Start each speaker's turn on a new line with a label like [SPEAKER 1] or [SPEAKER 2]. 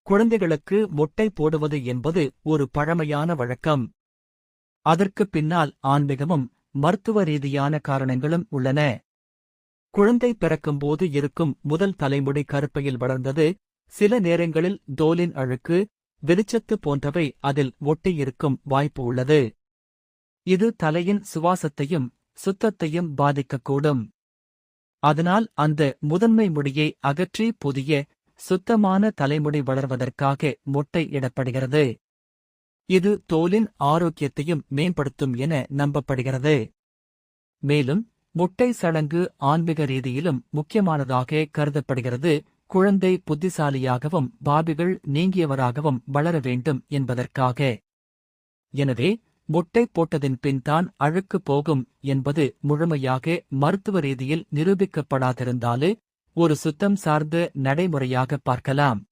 [SPEAKER 1] குழந்தைகளுக்கு மொட்டை போடுவது என்பது ஒரு பழமையான வழக்கம். அதற்குப் பின்னால் ஆன்மீகமும் மருத்துவ ரீதியான காரணங்களும் உள்ளன. குழந்தை பிறக்கும்போது இருக்கும் முதல் தலைமுடி கருப்பையில் வளர்ந்தது. சில நேரங்களில் தோலின் அழுக்கு, வெளிச்சத்து போன்றவை அதில் ஒட்டியிருக்கும் வாய்ப்பு உள்ளது. இது தலையின் சுவாசத்தையும் சுத்தத்தையும் பாதிக்கக்கூடும். அதனால் அந்த முதன்மை முடியை அகற்றி புதிய, சுத்தமான தலைமுடி வளர்வதற்காக மொட்டை இடப்படுகிறது. இது தோலின் ஆரோக்கியத்தையும் மேம்படுத்தும் என நம்பப்படுகிறது. மேலும் மொட்டை சடங்கு ஆன்மீக ரீதியிலும் முக்கியமானதாக கருதப்படுகிறது. குழந்தை புத்திசாலியாகவும் பாபிகள் நீங்கியவராகவும் வளர வேண்டும் என்பதற்காக. எனவே மொட்டை போட்டதின் பின்தான் அழுக்கு போகும் என்பது முழுமையாக மருத்துவ ரீதியில் நிரூபிக்கப்படாதிருந்தாலும் ஒரு சுத்தம் சார்ந்த நடைமுறையாக பார்க்கலாம்.